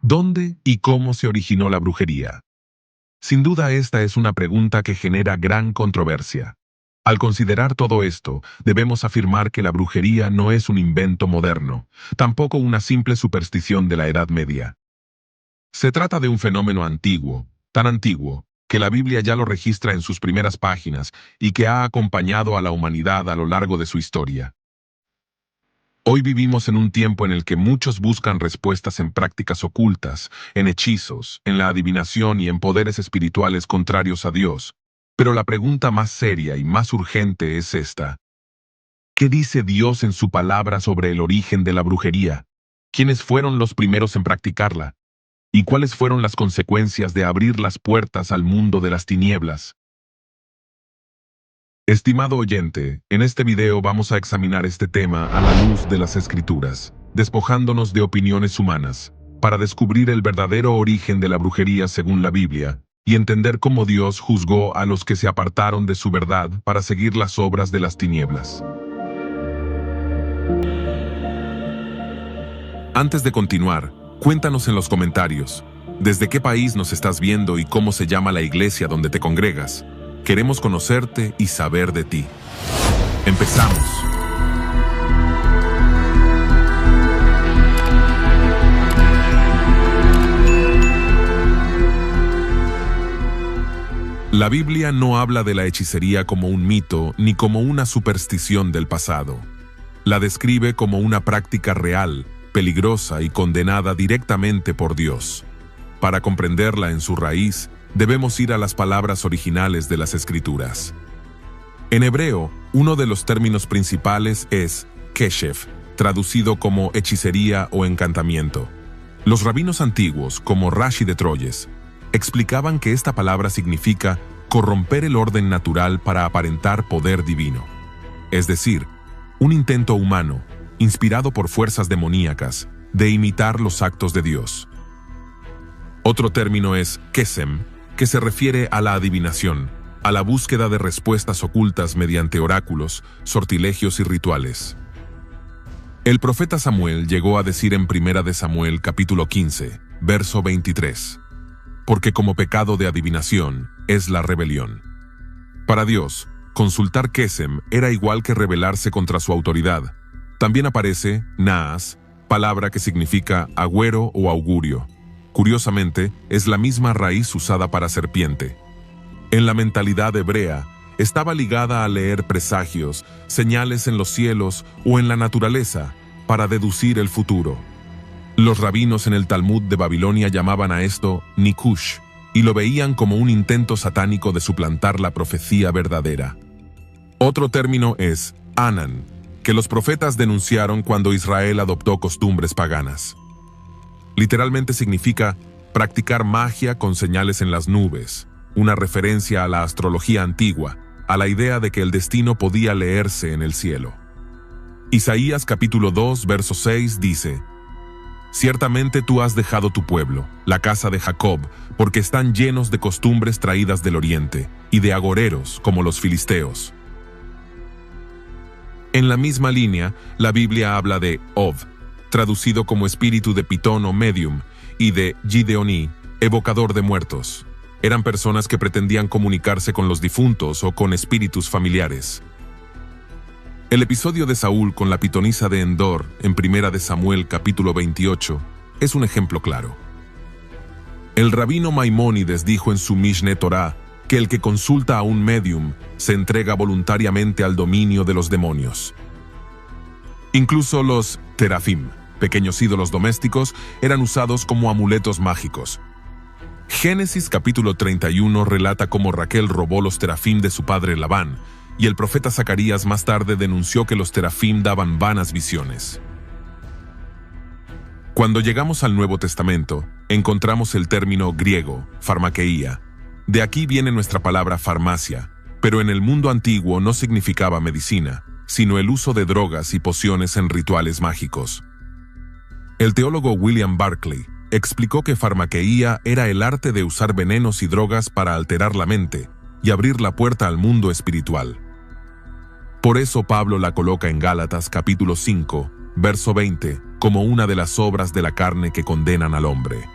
¿Dónde y cómo se originó la brujería? Sin duda esta es una pregunta que genera gran controversia. Al considerar todo esto, debemos afirmar que la brujería no es un invento moderno, tampoco una simple superstición de la Edad Media. Se trata de un fenómeno antiguo, tan antiguo, que la Biblia ya lo registra en sus primeras páginas y que ha acompañado a la humanidad a lo largo de su historia. Hoy vivimos en un tiempo en el que muchos buscan respuestas en prácticas ocultas, en hechizos, en la adivinación y en poderes espirituales contrarios a Dios. Pero la pregunta más seria y más urgente es esta. ¿Qué dice Dios en su palabra sobre el origen de la brujería? ¿Quiénes fueron los primeros en practicarla? ¿Y cuáles fueron las consecuencias de abrir las puertas al mundo de las tinieblas? Estimado oyente, en este video vamos a examinar este tema a la luz de las Escrituras, despojándonos de opiniones humanas, para descubrir el verdadero origen de la brujería según la Biblia, y entender cómo Dios juzgó a los que se apartaron de su verdad para seguir las obras de las tinieblas. Antes de continuar, cuéntanos en los comentarios, ¿desde qué país nos estás viendo y cómo se llama la iglesia donde te congregas? Queremos conocerte y saber de ti. Empezamos. La Biblia no habla de la hechicería como un mito ni como una superstición del pasado. La describe como una práctica real, peligrosa y condenada directamente por Dios. Para comprenderla en su raíz, debemos ir a las palabras originales de las Escrituras. En hebreo, uno de los términos principales es keshef, traducido como hechicería o encantamiento. Los rabinos antiguos, como Rashi de Troyes, explicaban que esta palabra significa corromper el orden natural para aparentar poder divino. Es decir, un intento humano, inspirado por fuerzas demoníacas, de imitar los actos de Dios. Otro término es kesem, que se refiere a la adivinación, a la búsqueda de respuestas ocultas mediante oráculos, sortilegios y rituales. El profeta Samuel llegó a decir en 1 de Samuel capítulo 15, verso 23, porque como pecado de adivinación es la rebelión. Para Dios, consultar kesem era igual que rebelarse contra su autoridad. También aparece naas, palabra que significa agüero o augurio. Curiosamente, es la misma raíz usada para serpiente. En la mentalidad hebrea, estaba ligada a leer presagios, señales en los cielos o en la naturaleza, para deducir el futuro. Los rabinos en el Talmud de Babilonia llamaban a esto nikush, y lo veían como un intento satánico de suplantar la profecía verdadera. Otro término es anan, que los profetas denunciaron cuando Israel adoptó costumbres paganas. Literalmente significa practicar magia con señales en las nubes, una referencia a la astrología antigua, a la idea de que el destino podía leerse en el cielo. Isaías capítulo 2, verso 6 dice: Ciertamente tú has dejado tu pueblo, la casa de Jacob, porque están llenos de costumbres traídas del oriente, y de agoreros como los filisteos. En la misma línea, la Biblia habla de Ov, traducido como espíritu de Pitón o medium, y de Gideoní, evocador de muertos. Eran personas que pretendían comunicarse con los difuntos o con espíritus familiares. El episodio de Saúl con la pitonisa de Endor, en 1 de Samuel capítulo 28, es un ejemplo claro. El rabino Maimónides dijo en su Mishneh Torah que el que consulta a un medium se entrega voluntariamente al dominio de los demonios. Incluso los terafim, pequeños ídolos domésticos, eran usados como amuletos mágicos. Génesis capítulo 31 relata cómo Raquel robó los terafim de su padre Labán, y el profeta Zacarías más tarde denunció que los terafim daban vanas visiones. Cuando llegamos al Nuevo Testamento, encontramos el término griego, farmakeia. De aquí viene nuestra palabra farmacia, pero en el mundo antiguo no significaba medicina, sino el uso de drogas y pociones en rituales mágicos. El teólogo William Barclay explicó que farmakeia era el arte de usar venenos y drogas para alterar la mente y abrir la puerta al mundo espiritual. Por eso Pablo la coloca en Gálatas capítulo 5, verso 20, como una de las obras de la carne que condenan al hombre.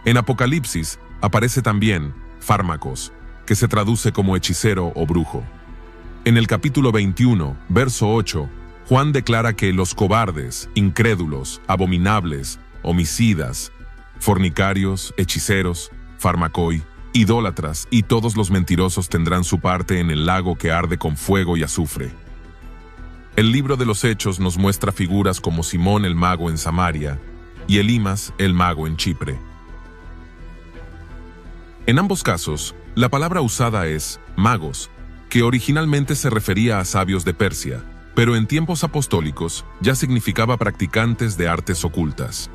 En Apocalipsis aparece también fármacos, que se traduce como hechicero o brujo. En el capítulo 21, verso 8, Juan declara que los cobardes, incrédulos, abominables, homicidas, fornicarios, hechiceros, farmacoi, idólatras y todos los mentirosos tendrán su parte en el lago que arde con fuego y azufre. El libro de los Hechos nos muestra figuras como Simón el mago en Samaria y Elimas el mago en Chipre. En ambos casos, la palabra usada es magos, que originalmente se refería a sabios de Persia, pero en tiempos apostólicos ya significaba practicantes de artes ocultas.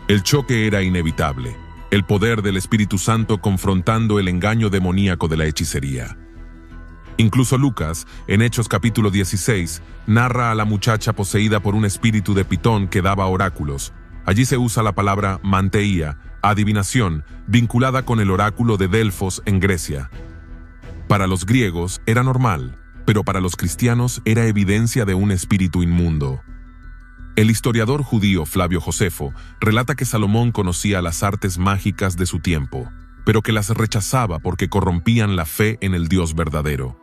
El choque era inevitable, el poder del Espíritu Santo confrontando el engaño demoníaco de la hechicería. Incluso Lucas, en Hechos capítulo 16, narra a la muchacha poseída por un espíritu de Pitón que daba oráculos. Allí se usa la palabra manteía, adivinación, vinculada con el oráculo de Delfos en Grecia. Para los griegos era normal, pero para los cristianos era evidencia de un espíritu inmundo. El historiador judío Flavio Josefo relata que Salomón conocía las artes mágicas de su tiempo, pero que las rechazaba porque corrompían la fe en el Dios verdadero.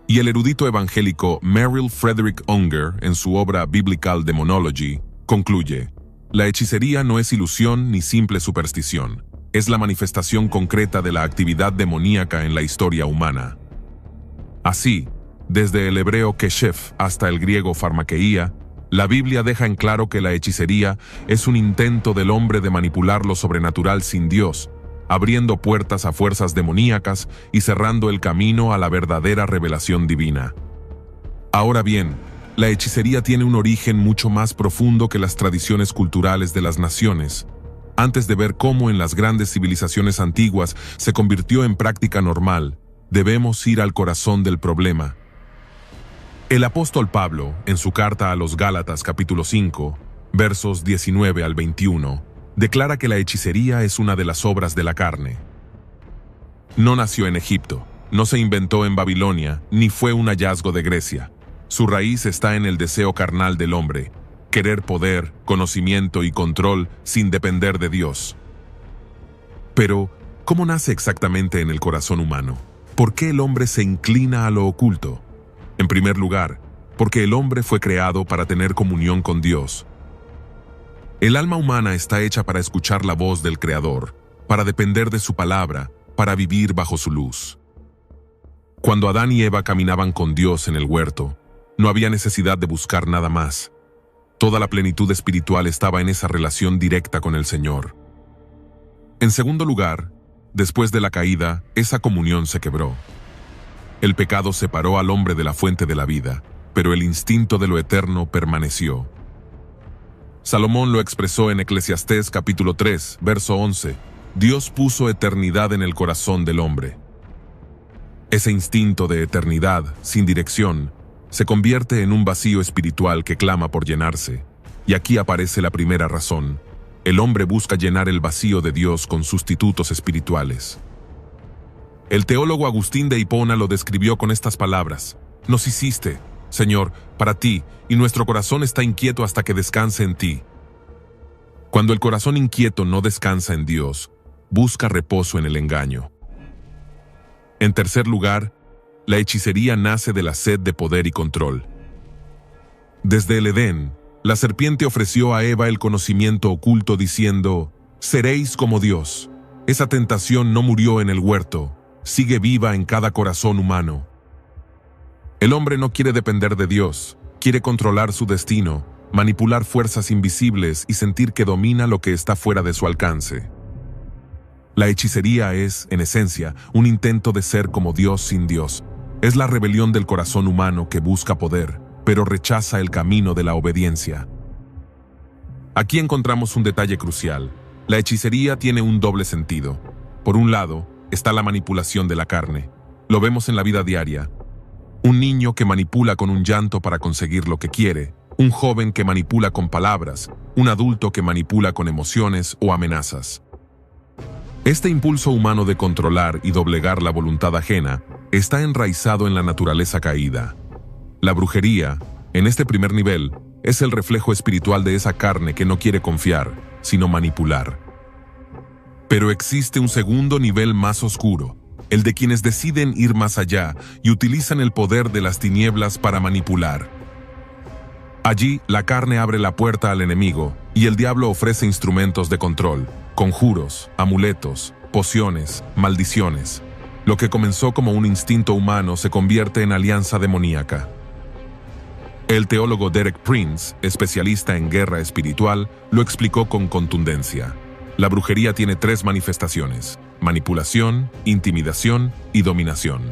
Y el erudito evangélico Merrill Frederick Unger, en su obra Biblical Demonology, concluye: la hechicería no es ilusión ni simple superstición, es la manifestación concreta de la actividad demoníaca en la historia humana. Así, desde el hebreo keshef hasta el griego farmakeía, la Biblia deja en claro que la hechicería es un intento del hombre de manipular lo sobrenatural sin Dios, abriendo puertas a fuerzas demoníacas y cerrando el camino a la verdadera revelación divina. Ahora bien, la hechicería tiene un origen mucho más profundo que las tradiciones culturales de las naciones. Antes de ver cómo en las grandes civilizaciones antiguas se convirtió en práctica normal, debemos ir al corazón del problema. El apóstol Pablo, en su carta a los Gálatas capítulo 5, versos 19 al 21, declara que la hechicería es una de las obras de la carne. No nació en Egipto, no se inventó en Babilonia, ni fue un hallazgo de Grecia. Su raíz está en el deseo carnal del hombre, querer poder, conocimiento y control sin depender de Dios. Pero, ¿cómo nace exactamente en el corazón humano? ¿Por qué el hombre se inclina a lo oculto? En primer lugar, porque el hombre fue creado para tener comunión con Dios. El alma humana está hecha para escuchar la voz del Creador, para depender de su palabra, para vivir bajo su luz. Cuando Adán y Eva caminaban con Dios en el huerto, no había necesidad de buscar nada más. Toda la plenitud espiritual estaba en esa relación directa con el Señor. En segundo lugar, después de la caída, esa comunión se quebró. El pecado separó al hombre de la fuente de la vida, pero el instinto de lo eterno permaneció. Salomón lo expresó en Eclesiastés capítulo 3, verso 11. Dios puso eternidad en el corazón del hombre. Ese instinto de eternidad, sin dirección, se convierte en un vacío espiritual que clama por llenarse. Y aquí aparece la primera razón. El hombre busca llenar el vacío de Dios con sustitutos espirituales. El teólogo Agustín de Hipona lo describió con estas palabras: nos hiciste, Señor, para ti, y nuestro corazón está inquieto hasta que descanse en ti. Cuando el corazón inquieto no descansa en Dios, busca reposo en el engaño. En tercer lugar, la hechicería nace de la sed de poder y control. Desde el Edén, la serpiente ofreció a Eva el conocimiento oculto diciendo: seréis como Dios. Esa tentación no murió en el huerto, sigue viva en cada corazón humano. El hombre no quiere depender de Dios, quiere controlar su destino, manipular fuerzas invisibles y sentir que domina lo que está fuera de su alcance. La hechicería es, en esencia, un intento de ser como Dios sin Dios. Es la rebelión del corazón humano que busca poder, pero rechaza el camino de la obediencia. Aquí encontramos un detalle crucial. La hechicería tiene un doble sentido. Por un lado, está la manipulación de la carne. Lo vemos en la vida diaria. Un niño que manipula con un llanto para conseguir lo que quiere, un joven que manipula con palabras, un adulto que manipula con emociones o amenazas. Este impulso humano de controlar y doblegar la voluntad ajena está enraizado en la naturaleza caída. La brujería, en este primer nivel, Es el reflejo espiritual de esa carne que no quiere confiar, sino manipular. Pero existe un segundo nivel más oscuro, el de quienes deciden ir más allá y utilizan el poder de las tinieblas para manipular. Allí, la carne abre la puerta al enemigo y el diablo ofrece instrumentos de control, conjuros, amuletos, pociones, maldiciones. Lo que comenzó como un instinto humano se convierte en alianza demoníaca. El teólogo Derek Prince, especialista en guerra espiritual, lo explicó con contundencia. La brujería tiene 3 manifestaciones: manipulación, intimidación y dominación.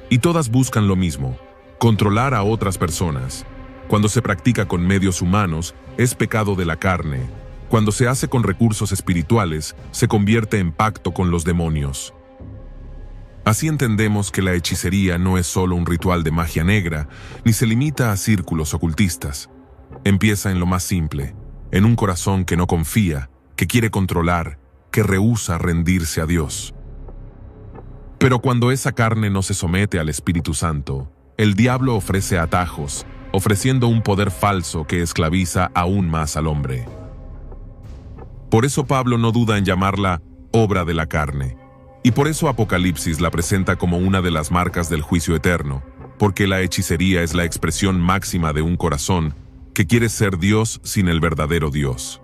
Y todas buscan lo mismo: controlar a otras personas. Cuando se practica con medios humanos, es pecado de la carne. Cuando se hace con recursos espirituales, se convierte en pacto con los demonios. Así entendemos que la hechicería no es solo un ritual de magia negra, ni se limita a círculos ocultistas. Empieza en lo más simple, en un corazón que no confía, que quiere controlar, que rehúsa rendirse a Dios. Pero cuando esa carne no se somete al Espíritu Santo, el diablo ofrece atajos, ofreciendo un poder falso que esclaviza aún más al hombre. Por eso Pablo no duda en llamarla obra de la carne. Y por eso Apocalipsis la presenta como una de las marcas del juicio eterno, porque la hechicería es la expresión máxima de un corazón que quiere ser Dios sin el verdadero Dios.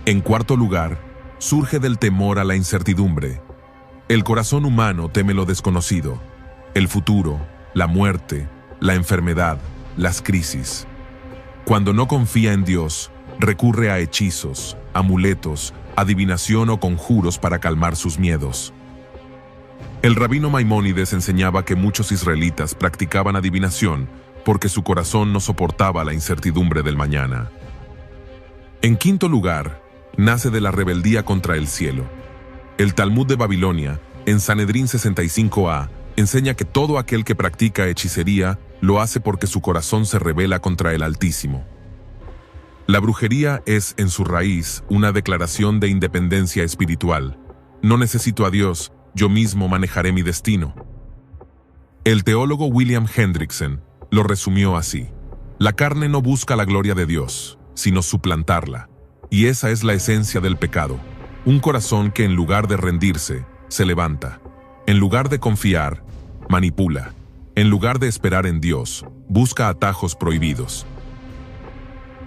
En cuarto lugar, surge del temor a la incertidumbre. El corazón humano teme lo desconocido, el futuro, la muerte, la enfermedad, las crisis. Cuando no confía en Dios, recurre a hechizos, amuletos, adivinación o conjuros para calmar sus miedos. El rabino Maimónides enseñaba que muchos israelitas practicaban adivinación porque su corazón no soportaba la incertidumbre del mañana. En quinto lugar, nace de la rebeldía contra el cielo. El Talmud de Babilonia, en Sanedrín 65a, enseña que todo aquel que practica hechicería lo hace porque su corazón se rebela contra el Altísimo. La brujería es, en su raíz, una declaración de independencia espiritual. No necesito a Dios, yo mismo manejaré mi destino. El teólogo William Hendrickson lo resumió así: la carne no busca la gloria de Dios, sino suplantarla. Y esa es la esencia del pecado. Un corazón que en lugar de rendirse, se levanta. En lugar de confiar, manipula. En lugar de esperar en Dios, busca atajos prohibidos.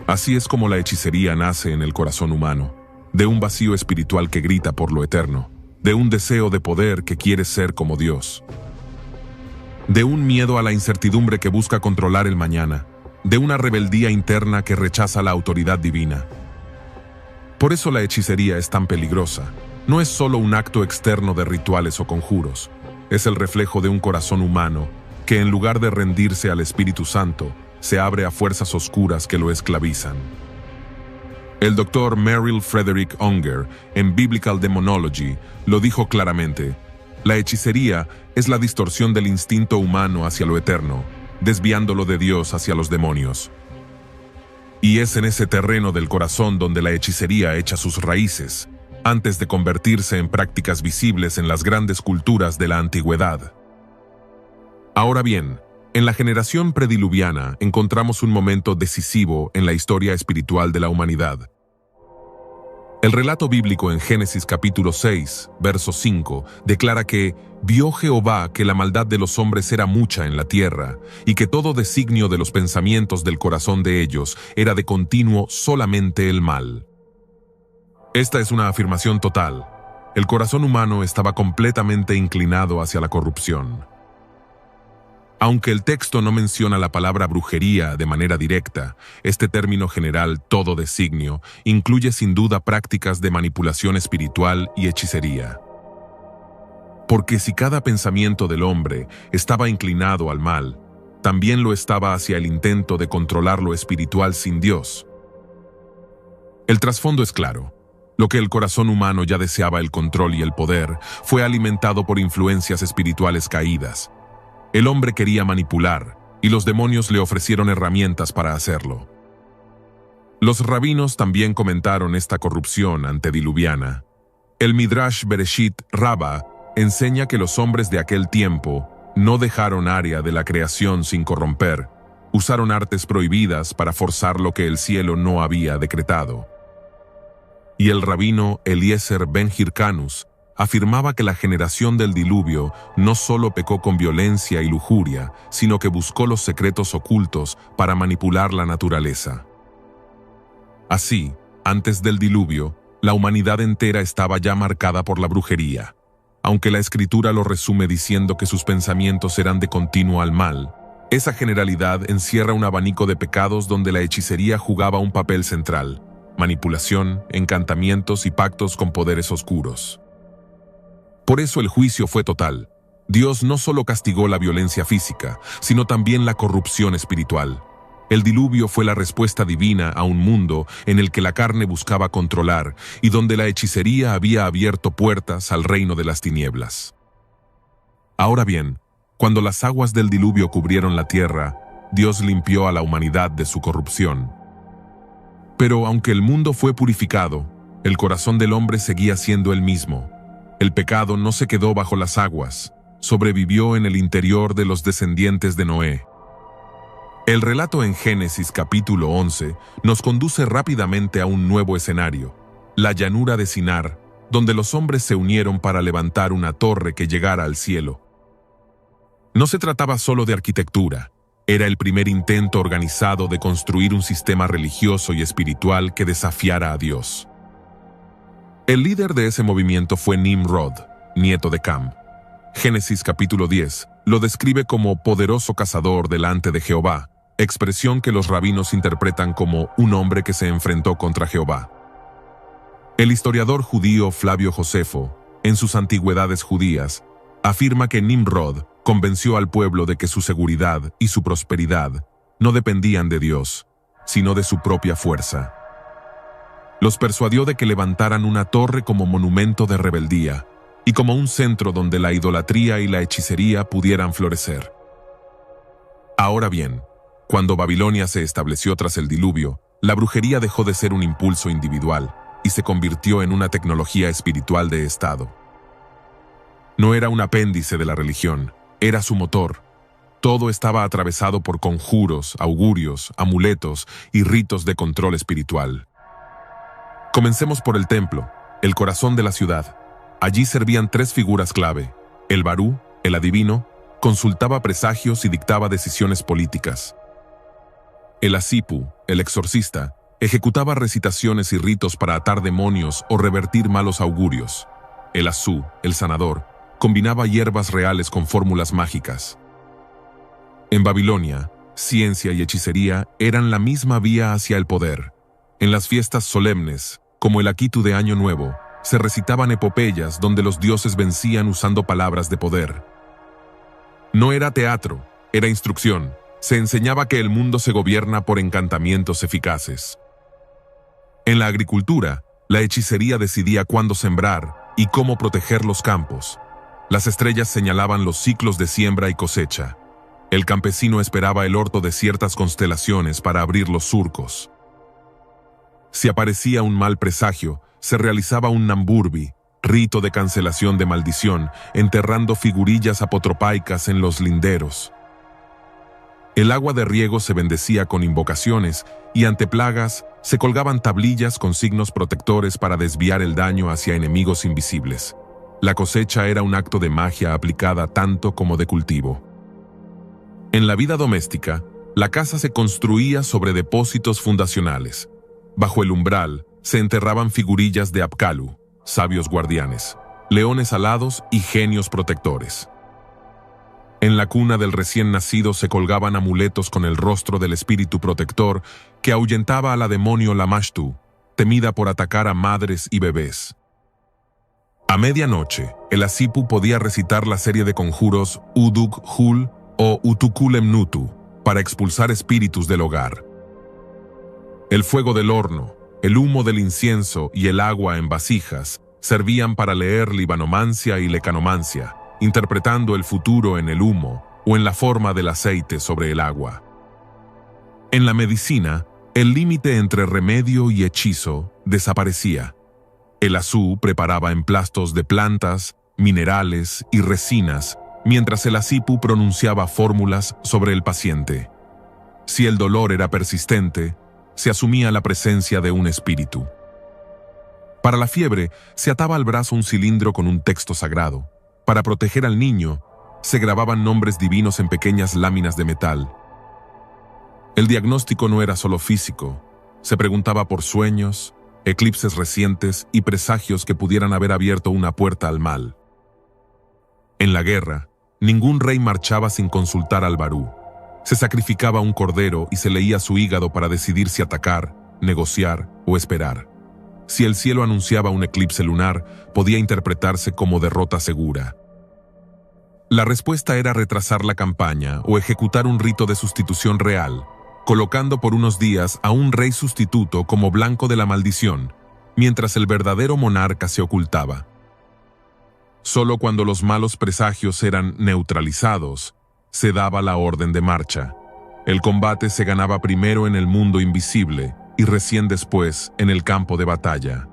Así es como la hechicería nace en el corazón humano, de un vacío espiritual que grita por lo eterno, de un deseo de poder que quiere ser como Dios, de un miedo a la incertidumbre que busca controlar el mañana, de una rebeldía interna que rechaza la autoridad divina. Por eso la hechicería es tan peligrosa. No es solo un acto externo de rituales o conjuros, es el reflejo de un corazón humano que en lugar de rendirse al Espíritu Santo, se abre a fuerzas oscuras que lo esclavizan. El doctor Merrill Frederick Unger, en Biblical Demonology, lo dijo claramente: la hechicería es la distorsión del instinto humano hacia lo eterno, desviándolo de Dios hacia los demonios. Y es en ese terreno del corazón donde la hechicería echa sus raíces, antes de convertirse en prácticas visibles en las grandes culturas de la antigüedad. Ahora bien, en la generación prediluviana encontramos un momento decisivo en la historia espiritual de la humanidad. El relato bíblico en Génesis capítulo 6, verso 5, declara que vio Jehová que la maldad de los hombres era mucha en la tierra, y que todo designio de los pensamientos del corazón de ellos era de continuo solamente el mal. Esta es una afirmación total. El corazón humano estaba completamente inclinado hacia la corrupción. Aunque el texto no menciona la palabra brujería de manera directa, este término general, todo designio, incluye sin duda prácticas de manipulación espiritual y hechicería. Porque si cada pensamiento del hombre estaba inclinado al mal, también lo estaba hacia el intento de controlar lo espiritual sin Dios. El trasfondo es claro. Lo que el corazón humano ya deseaba, el control y el poder, fue alimentado por influencias espirituales caídas. El hombre quería manipular, y los demonios le ofrecieron herramientas para hacerlo. Los rabinos también comentaron esta corrupción antediluviana. El Midrash Bereshit Rabbah enseña que los hombres de aquel tiempo no dejaron área de la creación sin corromper, Usaron artes prohibidas para forzar lo que el cielo no había decretado. Y el rabino Eliezer ben Hircanus afirmaba que la generación del diluvio no solo pecó con violencia y lujuria, sino que buscó los secretos ocultos para manipular la naturaleza. Así, antes del diluvio, la humanidad entera estaba ya marcada por la brujería. Aunque la Escritura lo resume diciendo que sus pensamientos eran de continuo al mal, esa generalidad encierra un abanico de pecados donde la hechicería jugaba un papel central: manipulación, encantamientos y pactos con poderes oscuros. Por eso el juicio fue total. Dios no solo castigó la violencia física, sino también la corrupción espiritual. El diluvio fue la respuesta divina a un mundo en el que la carne buscaba controlar y donde la hechicería había abierto puertas al reino de las tinieblas. Ahora bien, cuando las aguas del diluvio cubrieron la tierra, Dios limpió a la humanidad de su corrupción. Pero aunque el mundo fue purificado, el corazón del hombre seguía siendo el mismo. El pecado no se quedó bajo las aguas, sobrevivió en el interior de los descendientes de Noé. El relato en Génesis capítulo 11 nos conduce rápidamente a un nuevo escenario, la llanura de Sinar, donde los hombres se unieron para levantar una torre que llegara al cielo. No se trataba solo de arquitectura, era el primer intento organizado de construir un sistema religioso y espiritual que desafiara a Dios. El líder de ese movimiento fue Nimrod, nieto de Cam. Génesis capítulo 10 lo describe como poderoso cazador delante de Jehová, expresión que los rabinos interpretan como un hombre que se enfrentó contra Jehová. El historiador judío Flavio Josefo, en sus Antigüedades judías, afirma que Nimrod convenció al pueblo de que su seguridad y su prosperidad no dependían de Dios, sino de su propia fuerza. Los persuadió de que levantaran una torre como monumento de rebeldía y como un centro donde la idolatría y la hechicería pudieran florecer. Ahora bien, cuando Babilonia se estableció tras el diluvio, la brujería dejó de ser un impulso individual y se convirtió en una tecnología espiritual de Estado. No era un apéndice de la religión, era su motor. Todo estaba atravesado por conjuros, augurios, amuletos y ritos de control espiritual. Comencemos por el templo, el corazón de la ciudad. Allí servían tres figuras clave. El Barú, el adivino, consultaba presagios y dictaba decisiones políticas. El Asipu, el exorcista, ejecutaba recitaciones y ritos para atar demonios o revertir malos augurios. El Asú, el sanador, combinaba hierbas reales con fórmulas mágicas. En Babilonia, ciencia y hechicería eran la misma vía hacia el poder. En las fiestas solemnes, como el Akitu de Año Nuevo, se recitaban epopeyas donde los dioses vencían usando palabras de poder. No era teatro, era instrucción. Se enseñaba que el mundo se gobierna por encantamientos eficaces. En la agricultura, la hechicería decidía cuándo sembrar y cómo proteger los campos. Las estrellas señalaban los ciclos de siembra y cosecha. El campesino esperaba el orto de ciertas constelaciones para abrir los surcos. Si aparecía un mal presagio, se realizaba un namburbi, rito de cancelación de maldición, enterrando figurillas apotropaicas en los linderos. El agua de riego se bendecía con invocaciones y ante plagas se colgaban tablillas con signos protectores para desviar el daño hacia enemigos invisibles. La cosecha era un acto de magia aplicada tanto como de cultivo. En la vida doméstica, la casa se construía sobre depósitos fundacionales. Bajo el umbral se enterraban figurillas de Apkalu, sabios guardianes, leones alados y genios protectores. En la cuna del recién nacido se colgaban amuletos con el rostro del espíritu protector que ahuyentaba a la demonio Lamashtu, temida por atacar a madres y bebés. A medianoche, el Asipu podía recitar la serie de conjuros Uduk Hul o Utukulemnutu para expulsar espíritus del hogar. El fuego del horno, el humo del incienso y el agua en vasijas servían para leer libanomancia y lecanomancia, interpretando el futuro en el humo o en la forma del aceite sobre el agua. En la medicina, el límite entre remedio y hechizo desaparecía. El Asú preparaba emplastos de plantas, minerales y resinas, mientras el Asipu pronunciaba fórmulas sobre el paciente. Si el dolor era persistente, se asumía la presencia de un espíritu. Para la fiebre, se ataba al brazo un cilindro con un texto sagrado. Para proteger al niño, se grababan nombres divinos en pequeñas láminas de metal. El diagnóstico no era solo físico, se preguntaba por sueños, eclipses recientes y presagios que pudieran haber abierto una puerta al mal. En la guerra, ningún rey marchaba sin consultar al Barú. Se sacrificaba un cordero y se leía su hígado para decidir si atacar, negociar o esperar. Si el cielo anunciaba un eclipse lunar, podía interpretarse como derrota segura. La respuesta era retrasar la campaña o ejecutar un rito de sustitución real, colocando por unos días a un rey sustituto como blanco de la maldición, mientras el verdadero monarca se ocultaba. Solo cuando los malos presagios eran neutralizados, se daba la orden de marcha. El combate se ganaba primero en el mundo invisible y recién después en el campo de batalla.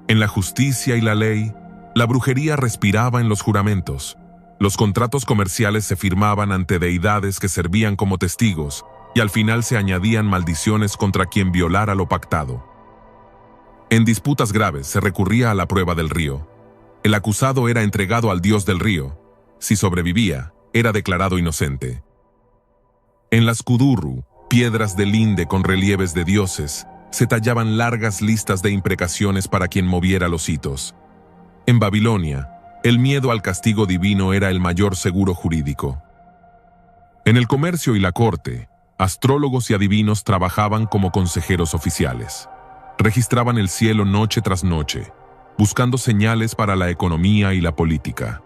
En la justicia y la ley, la brujería respiraba en los juramentos. Los contratos comerciales se firmaban ante deidades que servían como testigos, y al final se añadían maldiciones contra quien violara lo pactado. En disputas graves se recurría a la prueba del río. El acusado era entregado al dios del río. Si sobrevivía, era declarado inocente. En las kudurru, piedras de linde con relieves de dioses, se tallaban largas listas de imprecaciones para quien moviera los hitos. En Babilonia, el miedo al castigo divino era el mayor seguro jurídico. En el comercio y la corte, astrólogos y adivinos trabajaban como consejeros oficiales. Registraban el cielo noche tras noche, buscando señales para la economía y la política.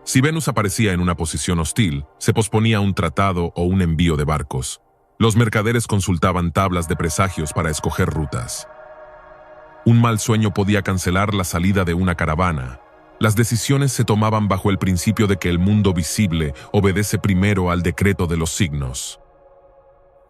Si Venus aparecía en una posición hostil, se posponía un tratado o un envío de barcos. Los mercaderes consultaban tablas de presagios para escoger rutas. Un mal sueño podía cancelar la salida de una caravana. Las decisiones se tomaban bajo el principio de que el mundo visible obedece primero al decreto de los signos.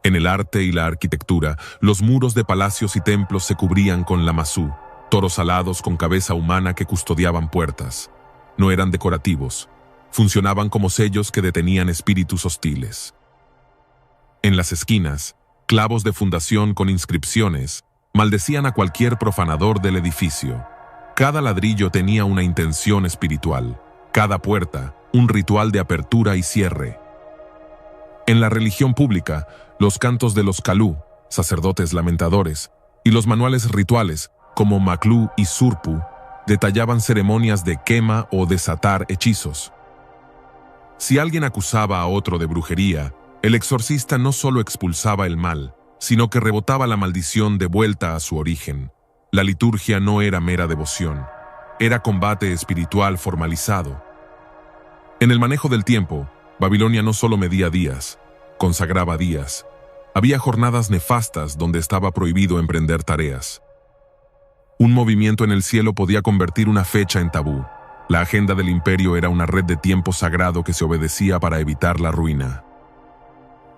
En el arte y la arquitectura, los muros de palacios y templos se cubrían con lamazú, toros alados con cabeza humana que custodiaban puertas. No eran decorativos, funcionaban como sellos que detenían espíritus hostiles. En las esquinas, clavos de fundación con inscripciones maldecían a cualquier profanador del edificio. Cada ladrillo tenía una intención espiritual, cada puerta, un ritual de apertura y cierre. En la religión pública, los cantos de los kalú, sacerdotes lamentadores, y los manuales rituales, como Maklú y Surpu, detallaban ceremonias de quema o desatar hechizos. Si alguien acusaba a otro de brujería, el exorcista no solo expulsaba el mal, sino que rebotaba la maldición de vuelta a su origen. La liturgia no era mera devoción, era combate espiritual formalizado. En el manejo del tiempo, Babilonia no solo medía días, consagraba días. Había jornadas nefastas donde estaba prohibido emprender tareas. Un movimiento en el cielo podía convertir una fecha en tabú. La agenda del imperio era una red de tiempo sagrado que se obedecía para evitar la ruina.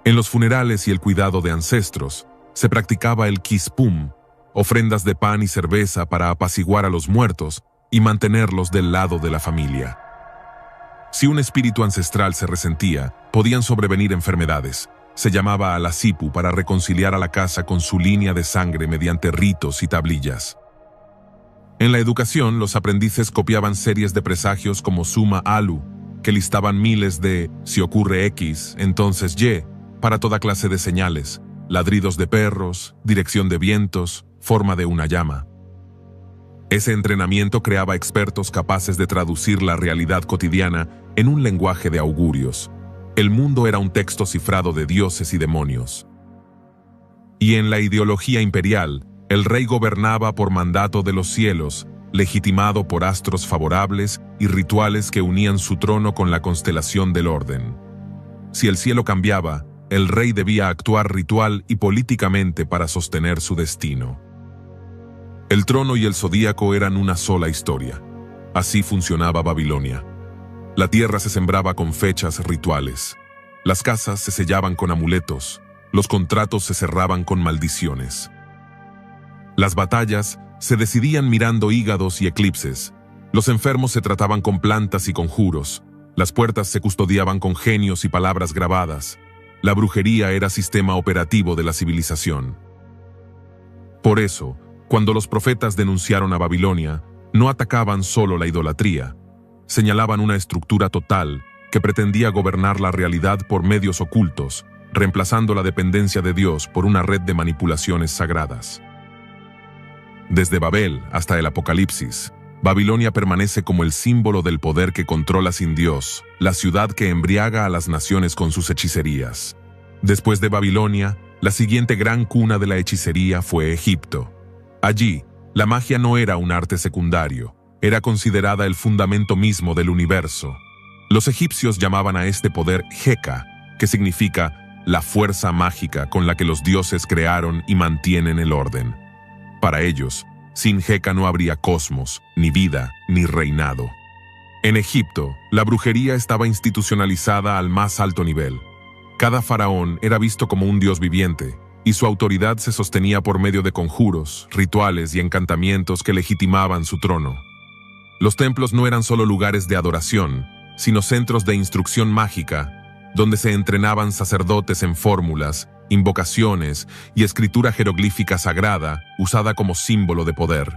En los funerales y el cuidado de ancestros, se practicaba el kispum, ofrendas de pan y cerveza para apaciguar a los muertos y mantenerlos del lado de la familia. Si un espíritu ancestral se resentía, podían sobrevenir enfermedades. Se llamaba a la sipu para reconciliar a la casa con su línea de sangre mediante ritos y tablillas. En la educación, los aprendices copiaban series de presagios como Suma Alu, que listaban miles de «si ocurre X, entonces Y», para toda clase de señales, ladridos de perros, dirección de vientos, forma de una llama. Ese entrenamiento creaba expertos capaces de traducir la realidad cotidiana en un lenguaje de augurios. El mundo era un texto cifrado de dioses y demonios. Y en la ideología imperial, el rey gobernaba por mandato de los cielos, legitimado por astros favorables y rituales que unían su trono con la constelación del orden. Si el cielo cambiaba, el rey debía actuar ritual y políticamente para sostener su destino. El trono y el zodíaco eran una sola historia. Así funcionaba Babilonia. La tierra se sembraba con fechas rituales. Las casas se sellaban con amuletos. Los contratos se cerraban con maldiciones. Las batallas se decidían mirando hígados y eclipses. Los enfermos se trataban con plantas y conjuros. Las puertas se custodiaban con genios y palabras grabadas. la brujería era sistema operativo de la civilización. Por eso, cuando los profetas denunciaron a Babilonia, no atacaban solo la idolatría, señalaban una estructura total que pretendía gobernar la realidad por medios ocultos, reemplazando la dependencia de Dios por una red de manipulaciones sagradas. Desde Babel hasta el Apocalipsis, Babilonia permanece como el símbolo del poder que controla sin Dios, la ciudad que embriaga a las naciones con sus hechicerías. Después de Babilonia, la siguiente gran cuna de la hechicería fue Egipto. Allí, la magia no era un arte secundario, era considerada el fundamento mismo del universo. Los egipcios llamaban a este poder Heka, que significa la fuerza mágica con la que los dioses crearon y mantienen el orden. Para ellos, sin Heka no habría cosmos, ni vida, ni reinado. En Egipto, la brujería estaba institucionalizada al más alto nivel. Cada faraón era visto como un dios viviente, y su autoridad se sostenía por medio de conjuros, rituales y encantamientos que legitimaban su trono. Los templos no eran solo lugares de adoración, sino centros de instrucción mágica, donde se entrenaban sacerdotes en fórmulas, invocaciones y escritura jeroglífica sagrada usada como símbolo de poder.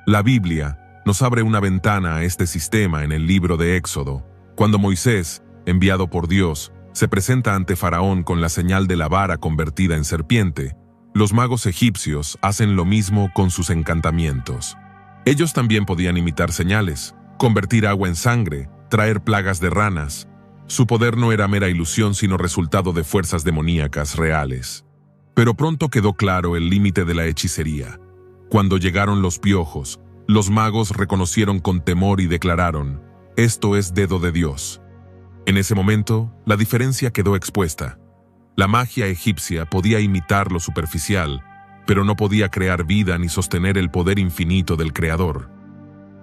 La Biblia nos abre una ventana a este sistema en el libro de Éxodo, cuando Moisés, enviado por Dios, se presenta ante Faraón con la señal de la vara convertida en serpiente. Los magos egipcios hacen lo mismo con sus encantamientos. Ellos también podían imitar señales, convertir agua en sangre, traer plagas de ranas. Su poder no era mera ilusión, sino resultado de fuerzas demoníacas reales. Pero pronto quedó claro el límite de la hechicería. Cuando llegaron los piojos, los magos reconocieron con temor y declararon: «Esto es dedo de Dios». En ese momento, la diferencia quedó expuesta. La magia egipcia podía imitar lo superficial, pero no podía crear vida ni sostener el poder infinito del Creador.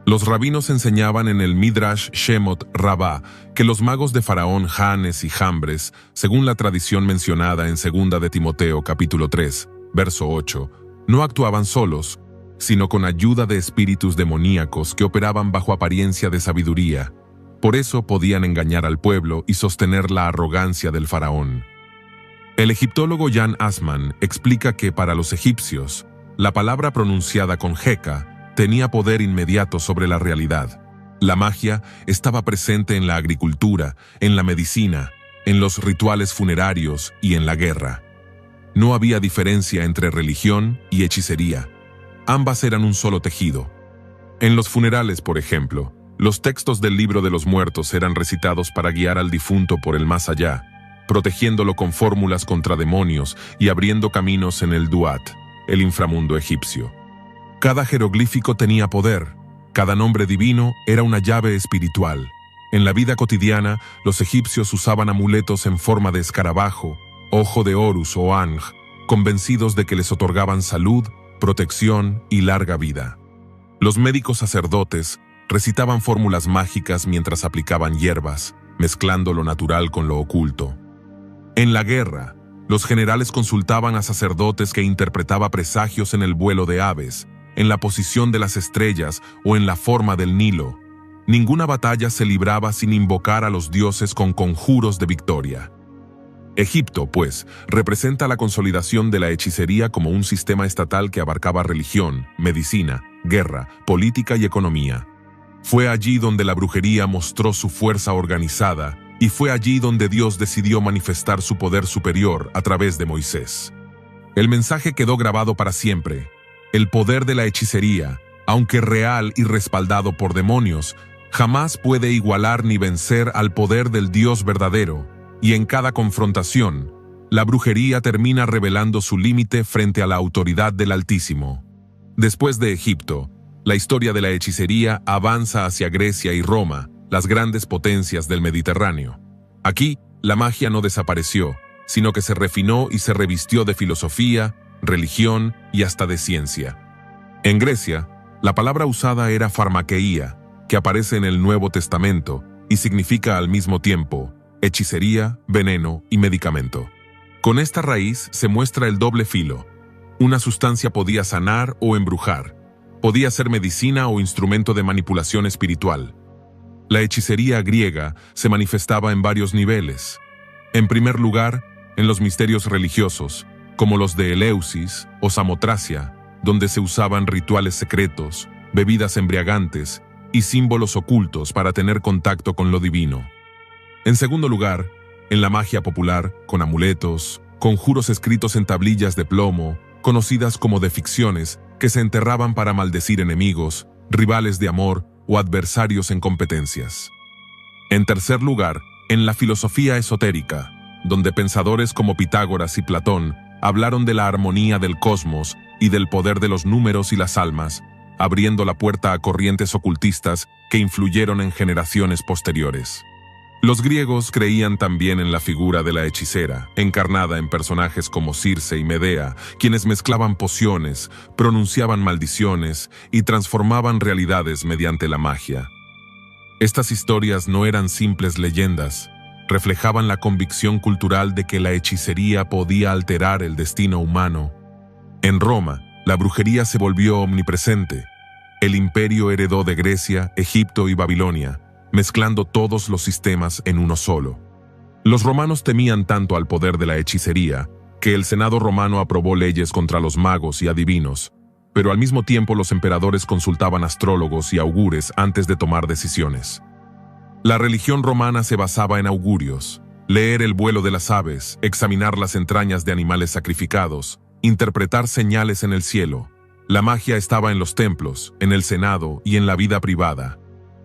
Los rabinos enseñaban en el Midrash Shemot Rabbah que los magos de Faraón Janes y Jambres, según la tradición mencionada en 2 de Timoteo capítulo 3, verso 8, no actuaban solos, sino con ayuda de espíritus demoníacos que operaban bajo apariencia de sabiduría. Por eso podían engañar al pueblo y sostener la arrogancia del faraón. El egiptólogo Jan Assmann explica que para los egipcios, la palabra pronunciada con Heka tenía poder inmediato sobre la realidad. La magia estaba presente en la agricultura, en la medicina, en los rituales funerarios y en la guerra. No había diferencia entre religión y hechicería. Ambas eran un solo tejido. En los funerales, por ejemplo, los textos del libro de los muertos eran recitados para guiar al difunto por el más allá, protegiéndolo con fórmulas contra demonios y abriendo caminos en el Duat, el inframundo egipcio. Cada jeroglífico tenía poder, cada nombre divino era una llave espiritual. En la vida cotidiana, los egipcios usaban amuletos en forma de escarabajo, ojo de Horus o Anj, convencidos de que les otorgaban salud, protección y larga vida. Los médicos sacerdotes recitaban fórmulas mágicas mientras aplicaban hierbas, mezclando lo natural con lo oculto. En la guerra, los generales consultaban a sacerdotes que interpretaban presagios en el vuelo de aves, en la posición de las estrellas o en la forma del Nilo. Ninguna batalla se libraba sin invocar a los dioses con conjuros de victoria. Egipto, pues, representa la consolidación de la hechicería como un sistema estatal que abarcaba religión, medicina, guerra, política y economía. Fue allí donde la brujería mostró su fuerza organizada y fue allí donde Dios decidió manifestar su poder superior a través de Moisés. El mensaje quedó grabado para siempre. El poder de la hechicería, aunque real y respaldado por demonios, jamás puede igualar ni vencer al poder del Dios verdadero, y en cada confrontación, la brujería termina revelando su límite frente a la autoridad del Altísimo. Después de Egipto, la historia de la hechicería avanza hacia Grecia y Roma, las grandes potencias del Mediterráneo. Aquí, la magia no desapareció, sino que se refinó y se revistió de filosofía, religión y hasta de ciencia. En Grecia, la palabra usada era farmakeia, que aparece en el Nuevo Testamento y significa al mismo tiempo hechicería, veneno y medicamento. Con esta raíz se muestra el doble filo. Una sustancia podía sanar o embrujar, podía ser medicina o instrumento de manipulación espiritual. La hechicería griega se manifestaba en varios niveles. En primer lugar, en los misterios religiosos, como los de Eleusis o Samotracia, donde se usaban rituales secretos, bebidas embriagantes y símbolos ocultos para tener contacto con lo divino. En segundo lugar, en la magia popular, con amuletos, conjuros escritos en tablillas de plomo, conocidas como deficciones, que se enterraban para maldecir enemigos, rivales de amor o adversarios en competencias. En tercer lugar, en la filosofía esotérica, donde pensadores como Pitágoras y Platón hablaron de la armonía del cosmos y del poder de los números y las almas, abriendo la puerta a corrientes ocultistas que influyeron en generaciones posteriores. Los griegos creían también en la figura de la hechicera, encarnada en personajes como Circe y Medea, quienes mezclaban pociones, pronunciaban maldiciones y transformaban realidades mediante la magia. Estas historias no eran simples leyendas, reflejaban la convicción cultural de que la hechicería podía alterar el destino humano. En Roma, la brujería se volvió omnipresente. El imperio heredó de Grecia, Egipto y Babilonia, mezclando todos los sistemas en uno solo. Los romanos temían tanto al poder de la hechicería que el Senado romano aprobó leyes contra los magos y adivinos, pero al mismo tiempo los emperadores consultaban astrólogos y augures antes de tomar decisiones. La religión romana se basaba en augurios, leer el vuelo de las aves, examinar las entrañas de animales sacrificados, interpretar señales en el cielo. La magia estaba en los templos, en el Senado y en la vida privada.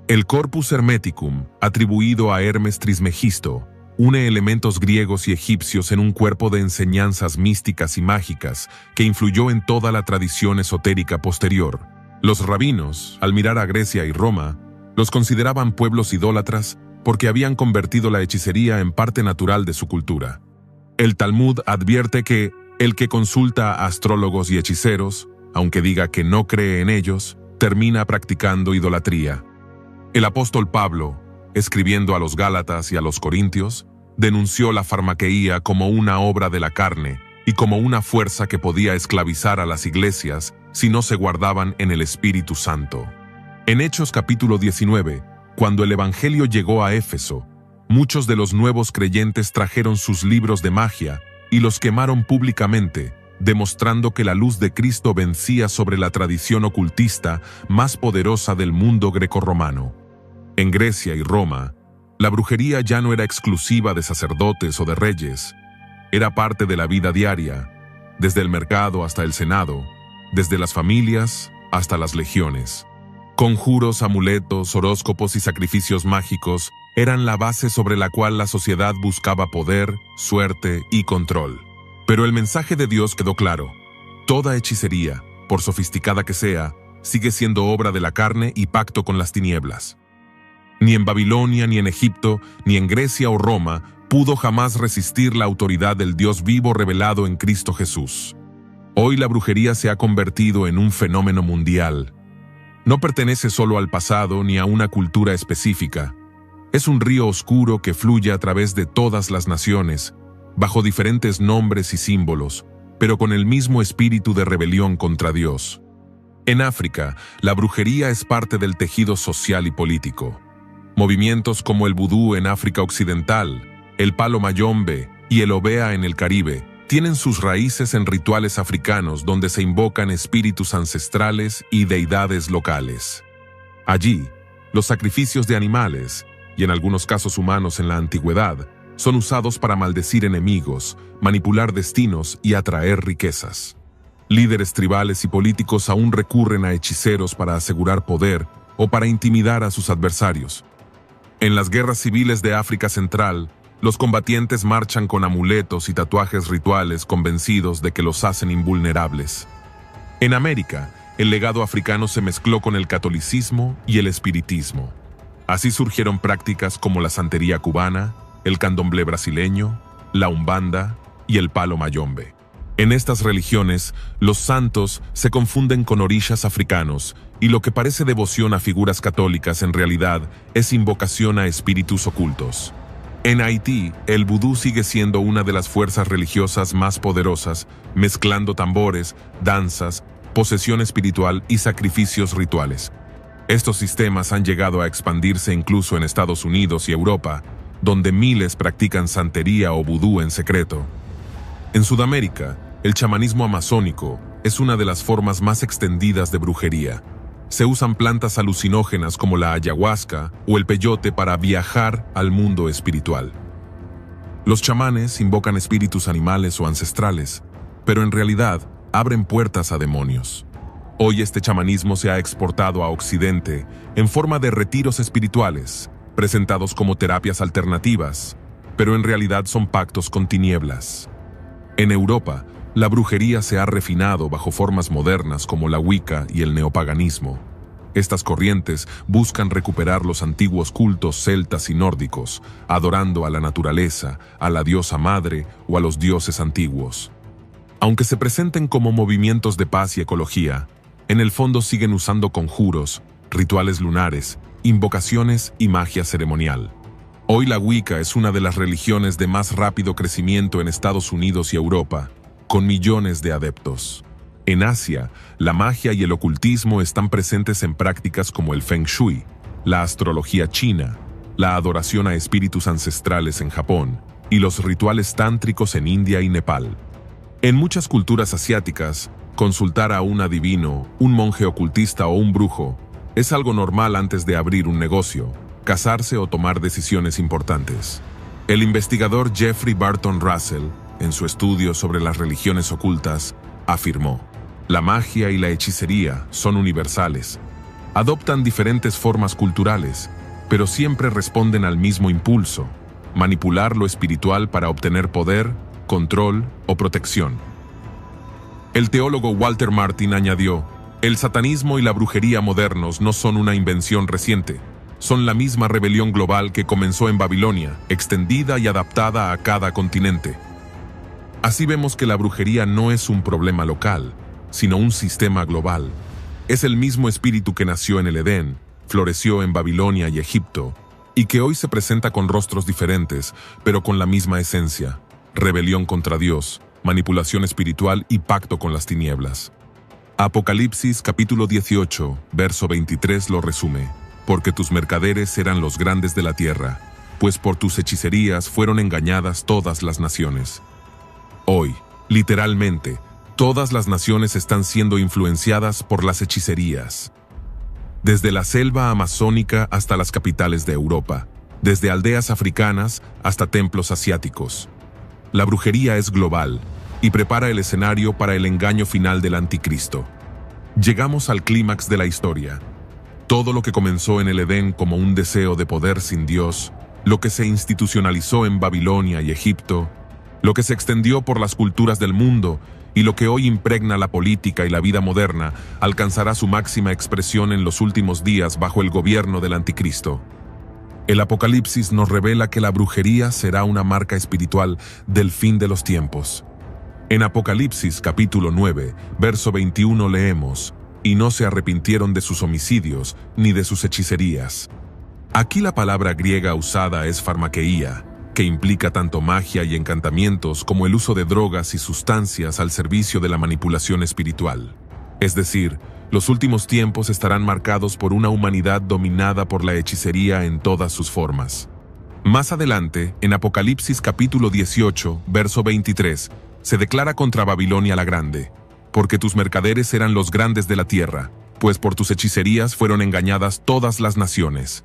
El Corpus Hermeticum, atribuido a Hermes Trismegisto, une elementos griegos y egipcios en un cuerpo de enseñanzas místicas y mágicas que influyó en toda la tradición esotérica posterior. Los rabinos, al mirar a Grecia y Roma, los consideraban pueblos idólatras porque habían convertido la hechicería en parte natural de su cultura. El Talmud advierte que el que consulta a astrólogos y hechiceros, aunque diga que no cree en ellos, termina practicando idolatría. El apóstol Pablo, escribiendo a los Gálatas y a los Corintios, denunció la farmaqueía como una obra de la carne y como una fuerza que podía esclavizar a las iglesias si no se guardaban en el Espíritu Santo. En Hechos capítulo 19, cuando el Evangelio llegó a Éfeso, muchos de los nuevos creyentes trajeron sus libros de magia y los quemaron públicamente, demostrando que la luz de Cristo vencía sobre la tradición ocultista más poderosa del mundo grecorromano. En Grecia y Roma, la brujería ya no era exclusiva de sacerdotes o de reyes, era parte de la vida diaria, desde el mercado hasta el Senado, desde las familias hasta las legiones. Conjuros, amuletos, horóscopos y sacrificios mágicos eran la base sobre la cual la sociedad buscaba poder, suerte y control. Pero el mensaje de Dios quedó claro: toda hechicería, por sofisticada que sea, sigue siendo obra de la carne y pacto con las tinieblas. Ni en Babilonia, ni en Egipto, ni en Grecia o Roma pudo jamás resistir la autoridad del Dios vivo revelado en Cristo Jesús. Hoy la brujería se ha convertido en un fenómeno mundial. No pertenece solo al pasado ni a una cultura específica. Es un río oscuro que fluye a través de todas las naciones, bajo diferentes nombres y símbolos, pero con el mismo espíritu de rebelión contra Dios. En África, la brujería es parte del tejido social y político. Movimientos como el vudú en África Occidental, el palo mayombe y el obea en el Caribe tienen sus raíces en rituales africanos donde se invocan espíritus ancestrales y deidades locales. Allí, los sacrificios de animales, y en algunos casos humanos en la antigüedad, son usados para maldecir enemigos, manipular destinos y atraer riquezas. Líderes tribales y políticos aún recurren a hechiceros para asegurar poder o para intimidar a sus adversarios. En las guerras civiles de África Central, los combatientes marchan con amuletos y tatuajes rituales convencidos de que los hacen invulnerables. En América, el legado africano se mezcló con el catolicismo y el espiritismo. Así surgieron prácticas como la santería cubana, el candomblé brasileño, la umbanda y el palo mayombe. En estas religiones, los santos se confunden con orishas africanos y lo que parece devoción a figuras católicas en realidad es invocación a espíritus ocultos. En Haití, el vudú sigue siendo una de las fuerzas religiosas más poderosas, mezclando tambores, danzas, posesión espiritual y sacrificios rituales. Estos sistemas han llegado a expandirse incluso en Estados Unidos y Europa, donde miles practican santería o vudú en secreto. En Sudamérica, el chamanismo amazónico es una de las formas más extendidas de brujería. Se usan plantas alucinógenas como la ayahuasca o el peyote para viajar al mundo espiritual. Los chamanes invocan espíritus animales o ancestrales, pero en realidad abren puertas a demonios. Hoy este chamanismo se ha exportado a Occidente en forma de retiros espirituales, presentados como terapias alternativas, pero en realidad son pactos con tinieblas. En Europa, la brujería se ha refinado bajo formas modernas como la Wicca y el neopaganismo. Estas corrientes buscan recuperar los antiguos cultos celtas y nórdicos, adorando a la naturaleza, a la diosa madre o a los dioses antiguos. Aunque se presenten como movimientos de paz y ecología, en el fondo siguen usando conjuros, rituales lunares, invocaciones y magia ceremonial. Hoy la Wicca es una de las religiones de más rápido crecimiento en Estados Unidos y Europa, con millones de adeptos. En Asia, la magia y el ocultismo están presentes en prácticas como el Feng Shui, la astrología china, la adoración a espíritus ancestrales en Japón y los rituales tántricos en India y Nepal. En muchas culturas asiáticas, consultar a un adivino, un monje ocultista o un brujo es algo normal antes de abrir un negocio, casarse o tomar decisiones importantes. El investigador Jeffrey Barton Russell, en su estudio sobre las religiones ocultas, afirmó: la magia y la hechicería son universales. Adoptan diferentes formas culturales, pero siempre responden al mismo impulso: manipular lo espiritual para obtener poder, control o protección. El teólogo Walter Martin añadió: el satanismo y la brujería modernos no son una invención reciente, son la misma rebelión global que comenzó en Babilonia, extendida y adaptada a cada continente. Así vemos que la brujería no es un problema local, sino un sistema global. Es el mismo espíritu que nació en el Edén, floreció en Babilonia y Egipto, y que hoy se presenta con rostros diferentes, pero con la misma esencia: rebelión contra Dios, manipulación espiritual y pacto con las tinieblas. Apocalipsis capítulo 18, verso 23 lo resume: porque tus mercaderes eran los grandes de la tierra, pues por tus hechicerías fueron engañadas todas las naciones. Hoy, literalmente, todas las naciones están siendo influenciadas por las hechicerías. Desde la selva amazónica hasta las capitales de Europa, desde aldeas africanas hasta templos asiáticos. La brujería es global y prepara el escenario para el engaño final del anticristo. Llegamos al clímax de la historia. Todo lo que comenzó en el Edén como un deseo de poder sin Dios, lo que se institucionalizó en Babilonia y Egipto, lo que se extendió por las culturas del mundo y lo que hoy impregna la política y la vida moderna, alcanzará su máxima expresión en los últimos días bajo el gobierno del anticristo. El Apocalipsis nos revela que la brujería será una marca espiritual del fin de los tiempos. En Apocalipsis capítulo 9, verso 21 leemos: y no se arrepintieron de sus homicidios ni de sus hechicerías. Aquí la palabra griega usada es farmakeia, que implica tanto magia y encantamientos como el uso de drogas y sustancias al servicio de la manipulación espiritual. Es decir, los últimos tiempos estarán marcados por una humanidad dominada por la hechicería en todas sus formas. Más adelante, en Apocalipsis capítulo 18, verso 23, se declara contra Babilonia la Grande: porque tus mercaderes eran los grandes de la tierra, pues por tus hechicerías fueron engañadas todas las naciones.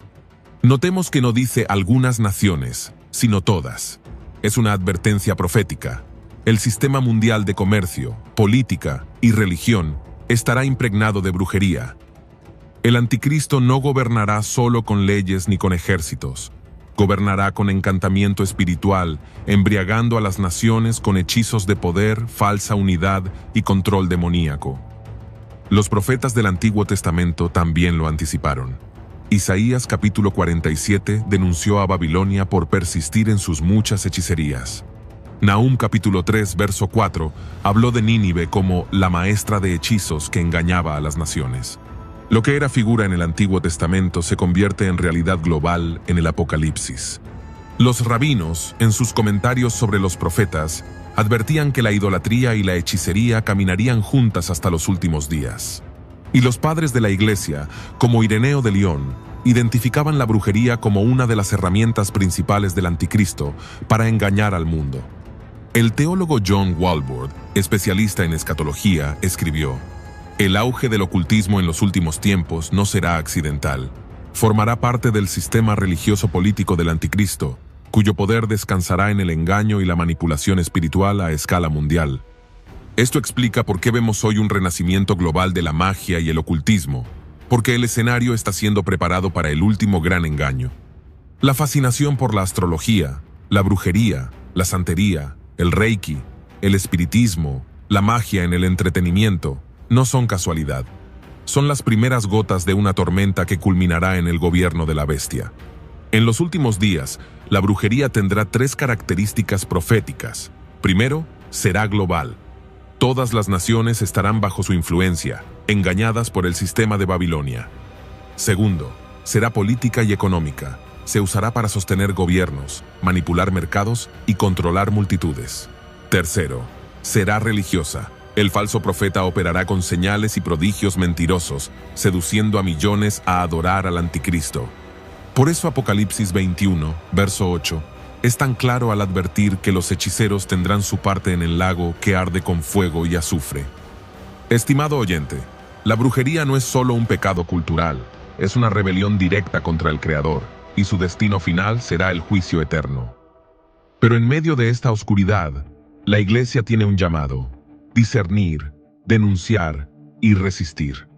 Notemos que no dice algunas naciones, sino todas. Es una advertencia profética. El sistema mundial de comercio, política y religión estará impregnado de brujería. El anticristo no gobernará solo con leyes ni con ejércitos. Gobernará con encantamiento espiritual, embriagando a las naciones con hechizos de poder, falsa unidad y control demoníaco. Los profetas del Antiguo Testamento también lo anticiparon. Isaías capítulo 47 denunció a Babilonia por persistir en sus muchas hechicerías. Nahum capítulo 3 verso 4 habló de Nínive como la maestra de hechizos que engañaba a las naciones. Lo que era figura en el Antiguo Testamento se convierte en realidad global en el Apocalipsis. Los rabinos, en sus comentarios sobre los profetas, advertían que la idolatría y la hechicería caminarían juntas hasta los últimos días. Y los padres de la Iglesia, como Ireneo de León, identificaban la brujería como una de las herramientas principales del anticristo para engañar al mundo. El teólogo John Walvoord, especialista en escatología, escribió: "El auge del ocultismo en los últimos tiempos no será accidental. Formará parte del sistema religioso-político del anticristo, cuyo poder descansará en el engaño y la manipulación espiritual a escala mundial. Esto explica por qué vemos hoy un renacimiento global de la magia y el ocultismo, porque el escenario está siendo preparado para el último gran engaño. La fascinación por la astrología, la brujería, la santería, el reiki, el espiritismo, la magia en el entretenimiento, no son casualidad. Son las primeras gotas de una tormenta que culminará en el gobierno de la bestia. En los últimos días, la brujería tendrá 3 características proféticas. Primero, será global. Todas las naciones estarán bajo su influencia, engañadas por el sistema de Babilonia. Segundo, será política y económica. Se usará para sostener gobiernos, manipular mercados y controlar multitudes. Tercero, será religiosa. El falso profeta operará con señales y prodigios mentirosos, seduciendo a millones a adorar al anticristo. Por eso Apocalipsis 21, verso 8, es tan claro al advertir que los hechiceros tendrán su parte en el lago que arde con fuego y azufre. Estimado oyente, la brujería no es solo un pecado cultural, es una rebelión directa contra el Creador, y su destino final será el juicio eterno. Pero en medio de esta oscuridad, la Iglesia tiene un llamado: discernir, denunciar y resistir.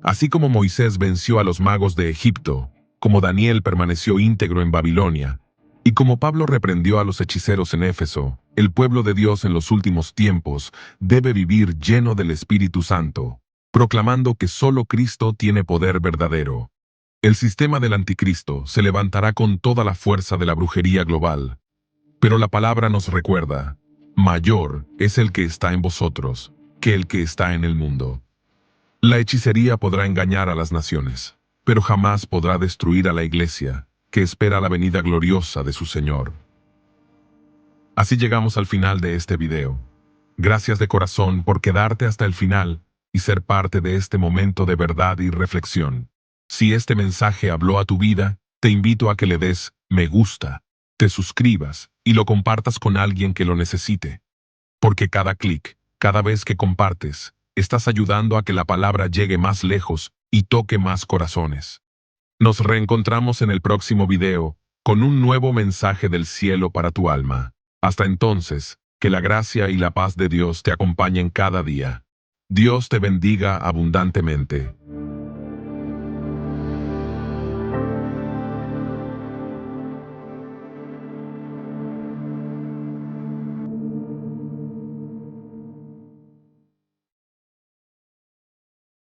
Así como Moisés venció a los magos de Egipto, como Daniel permaneció íntegro en Babilonia, y como Pablo reprendió a los hechiceros en Éfeso, el pueblo de Dios en los últimos tiempos debe vivir lleno del Espíritu Santo, proclamando que solo Cristo tiene poder verdadero. El sistema del anticristo se levantará con toda la fuerza de la brujería global. Pero la palabra nos recuerda: mayor es el que está en vosotros que el que está en el mundo. La hechicería podrá engañar a las naciones, pero jamás podrá destruir a la Iglesia, que espera la venida gloriosa de su Señor. Así llegamos al final de este video. Gracias de corazón por quedarte hasta el final y ser parte de este momento de verdad y reflexión. Si este mensaje habló a tu vida, te invito a que le des me gusta, te suscribas y lo compartas con alguien que lo necesite. Porque cada clic, cada vez que compartes, estás ayudando a que la palabra llegue más lejos y toque más corazones. Nos reencontramos en el próximo video, con un nuevo mensaje del cielo para tu alma. Hasta entonces, que la gracia y la paz de Dios te acompañen cada día. Dios te bendiga abundantemente.